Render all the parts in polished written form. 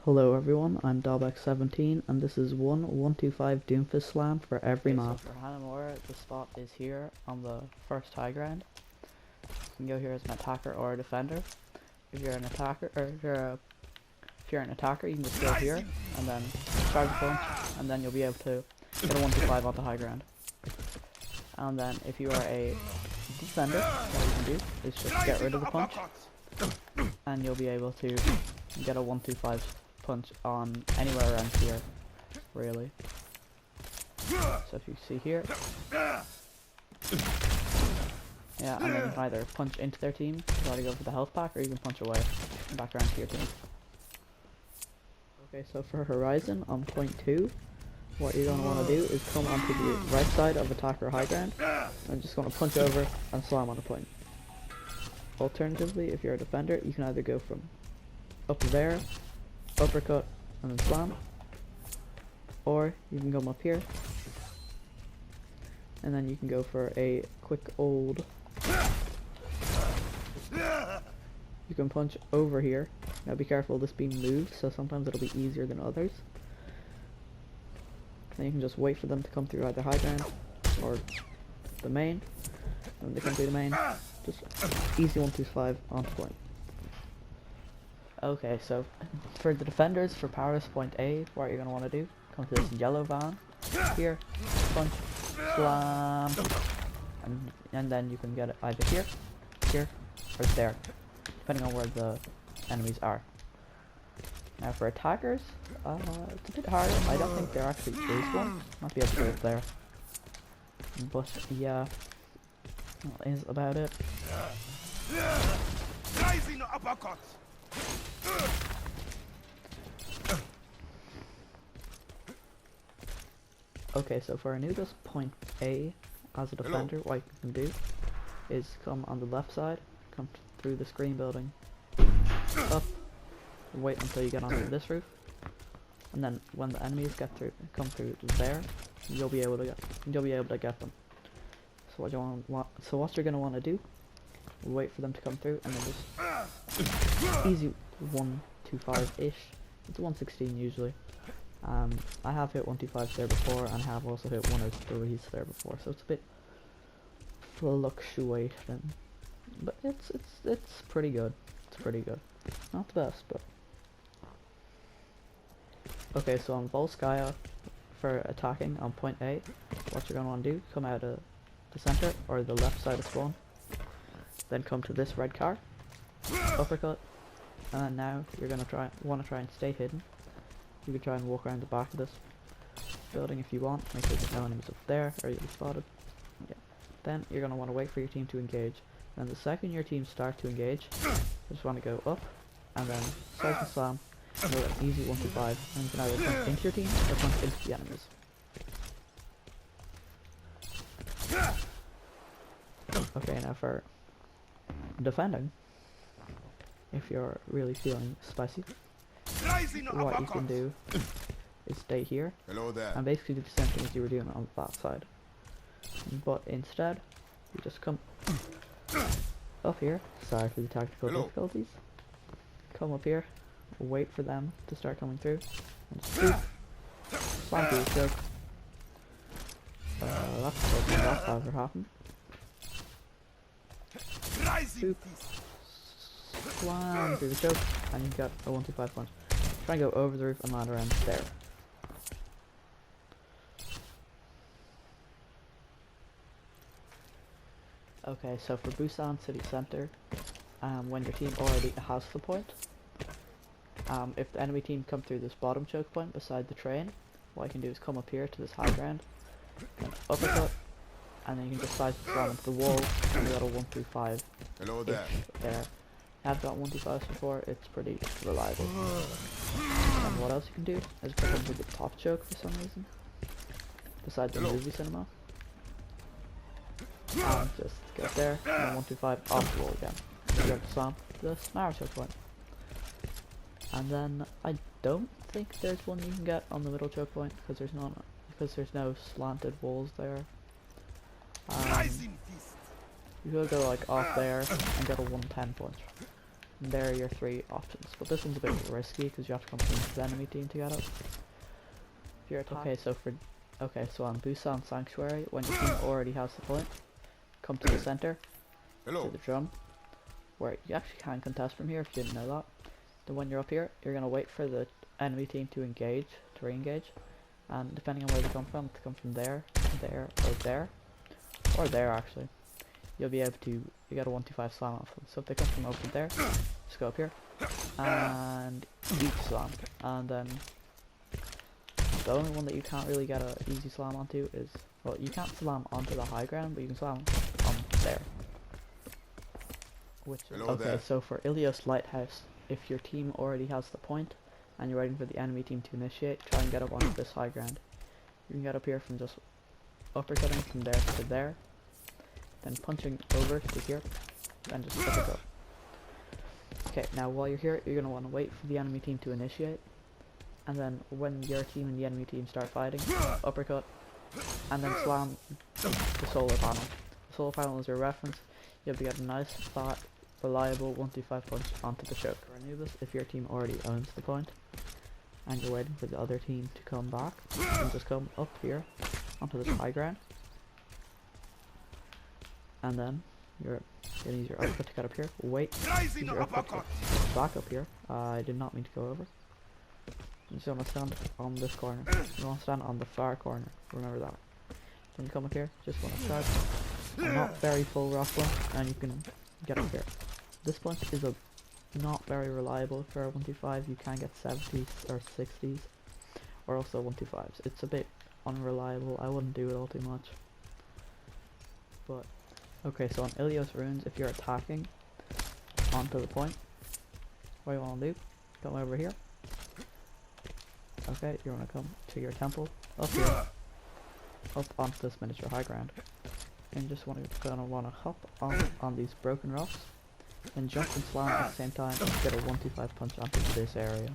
Hello everyone, I'm Dalbeck17 and this is 125 Doomfist slam for every map. So for Hanamura, the spot is here on the first high ground. You can go here as an attacker or a defender. If you're an attacker, or if you're an attacker, you can just go here and then charge a punch, and then you'll be able to get a 125 onto high ground. And then if you are a defender, what you can do is just get rid of the punch, and you'll be able to get a 125 punch on anywhere around here, really. So if you see here, yeah, and then you can either punch into their team, try to go for the health pack, or you can punch away and back around to your team. Okay, so for Horizon on point 2, what you're going to want to do is come onto the right side of attacker high ground, and just going to punch over and slam on the point. Alternatively, if you're a defender, you can either go from up there, uppercut, and then slam, or you can come up here, and then you can go for a quick old, you can punch over here. Now be careful, this beam moves, so sometimes it'll be easier than others. Then you can just wait for them to come through either high ground or the main. When they come through the main, just easy 125 onto point. Okay, so for the defenders, for Paris point A, what you're going to want to do, come to this yellow van, here, punch, slam, and then you can get it either here, here, or there, depending on where the enemies are. Now for attackers, it's a bit harder. I don't think there actually is one. Might be able to go up there. But yeah, that is about it. Okay, so for Anubis point A, as a defender, what you can do is come on the left side, come through this green building, up, wait until you get onto this roof, and then when the enemies come through there, you'll be able to get them. So what you're gonna want to do, wait for them to come through, and then just easy 125-ish. It's 116 usually. I have hit 125s there before, and have also hit 103s there before, so it's a bit fluctuating, but it's pretty good. It's pretty good. Not the best, but okay. So on Volskaya, for attacking on point A, what you're gonna want to do, come out of the center or the left side of spawn, then come to this red car, uppercut, and now you're gonna want to try and stay hidden. You can try and walk around the back of this building if you want, make sure there's no enemies up there or you'll be spotted. Yeah. Then you're going to want to wait for your team to engage. Then the second your team start to engage, you just want to go up and then Seismic slam, and you'll get an easy 125, and you can either punch into your team or punch into the enemies. Okay, now for defending, if you're really feeling spicy, what you can do is stay here and basically do the same thing as you were doing on that side, but instead you just come up here. Sorry for the technical difficulties. Come up here, wait for them to start coming through, and just boop, slam through the choke. That's what that ever happened. Boop, slam through the choke, and you got a 125 punch. Try and go over the roof and land around there. Okay, so for Busan City Center, when your team already has the point, if the enemy team come through this bottom choke point beside the train, what you can do is come up here to this high ground, and uppercut, and then you can just side slam into the wall, and you got a 135 there. I've got 125s before, it's pretty reliable. And what else you can do is come up with the top choke for some reason, besides the movie cinema. And just get there, and then 125 off the wall again. You have to slam the snare choke point. And then I don't think there's one you can get on the middle choke point, because there's no slanted walls there. You could go like off there and get a 110 punch. And there are your 3 options, but this one's a bit risky because you have to come into the enemy team to get it. If you're so on Busan Sanctuary, when your team already has the point, come to the center, to the drum, where you actually can contest from here if you didn't know that. Then when you're up here, you're gonna wait for the enemy team to re-engage, and depending on where they come from, to come from there, or there actually, you'll be able to, you get a 1-2-5 slam off them. So if they come from over there, just go up here, and each slam, and then the only one that you can't really get an easy slam onto is, well, you can't slam onto the high ground, but you can slam on there. Okay, so for Ilios Lighthouse, if your team already has the point, and you're waiting for the enemy team to initiate, try and get up onto this high ground. You can get up here from just uppercutting from there to there, then punching over to here, then just uppercut. Okay, now while you're here, you're going to want to wait for the enemy team to initiate, and then when your team and the enemy team start fighting, uppercut, and then slam the solar panel. The solar panel is your reference. You'll be getting a nice, fat, reliable 1-2-5 punch onto the choke. For Anubis, if your team already owns the point, and you're waiting for the other team to come back, you just come up here onto this high ground, and then you're gonna use your uppercut to get up here. Wait, use your uppercut to back up here. I did not mean to go over. You just want to stand on this corner. You want to stand on the far corner. Remember that. Then you come up here. Just want to start. Not very full rock one, and you can get up here. This punch is not very reliable for a 1-2-5. You can get 70s or 60s, or also 1-2-5s. It's a bit unreliable. I wouldn't do it all too much. But okay, so on Ilios runes, if you're attacking onto the point, what you want to do? Come over here. Okay, you want to come to your temple up here, up onto this miniature high ground, and you just want to hop on these broken rocks, and jump and slam at the same time and get a 1-2-5 punch onto this area.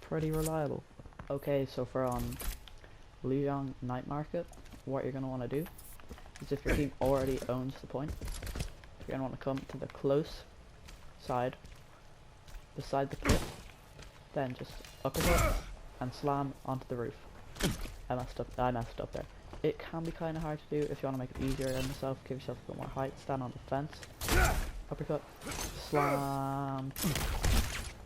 Pretty reliable. Okay, so for Lijiang Night Market, what you're gonna want to do is, if your team already owns the point, you're gonna want to come to the close side, beside the cliff, then just uppercut and slam onto the roof. I messed up there. It can be kind of hard to do. If you want to make it easier on yourself, give yourself a bit more height, stand on the fence, uppercut, slam,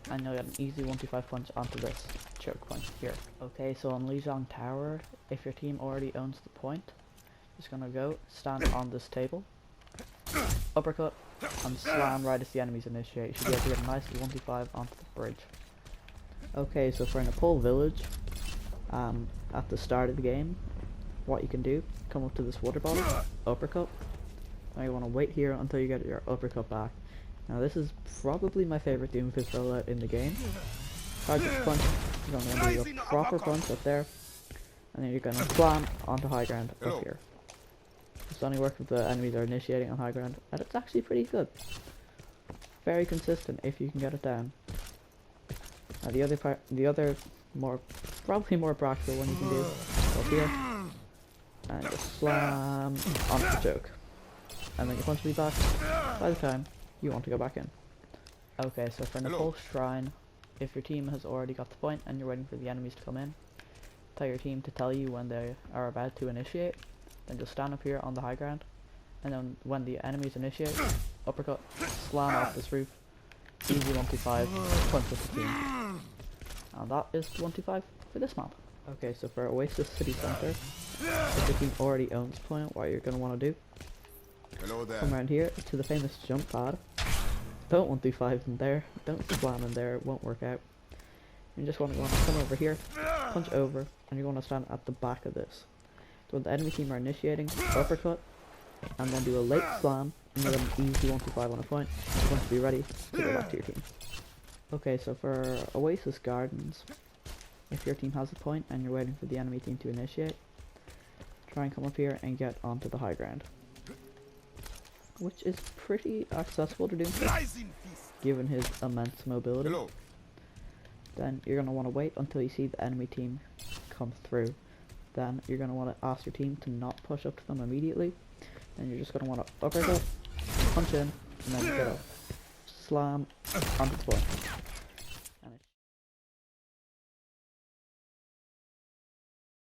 and you'll get an easy 1-2-5 punch onto this choke point here. Okay, so on Lijiang Tower, if your team already owns the point, just gonna go stand on this table, uppercut, and slam right as the enemies initiate. You should be able to get a nice 1-2-5 onto the bridge. Okay, so for Nepal Village, at the start of the game, what you can do, come up to this water bottle, uppercut. Now you want to wait here until you get your uppercut back. Now this is probably my favorite Doomfist rollout in the game. Target punch, you're going to do a proper punch up there, and then you're going to slam onto high ground up here. This only works if the enemies are initiating on high ground, and it's actually pretty good. Very consistent if you can get it down. Now the other probably more practical one you can do, up here, and just slam onto the choke. And then your punch will be back by the time you want to go back in. Okay, so for Nepal Shrine, if your team has already got the point and you're waiting for the enemies to come in, tell your team to tell you when they are about to initiate, then just stand up here on the high ground, and then when the enemies initiate, uppercut, slam off this roof, easy 1-2-5, punch with the team. And that is 1-2-5 for this map. Okay, so for Oasis City Center, if your team already owns the point, what you're going to want to do, come around here to the famous jump pad. Don't 1-2-5 in there, don't slam in there, it won't work out. You just want to come over here, punch over, and you're going to stand at the back of this. So when the enemy team are initiating, uppercut, and then do a late slam, and you're going to easy 1-2-5 on a point. You're going to be ready to go back to your team. Okay, so for Oasis Gardens, if your team has a point and you're waiting for the enemy team to initiate, try and come up here and get onto the high ground, which is pretty accessible to Doomfist, given his immense mobility. Then you're going to want to wait until you see the enemy team come through. Then you're going to want to ask your team to not push up to them immediately. Then you're just going to want to uppercut, punch in, and then get a slam onto the floor.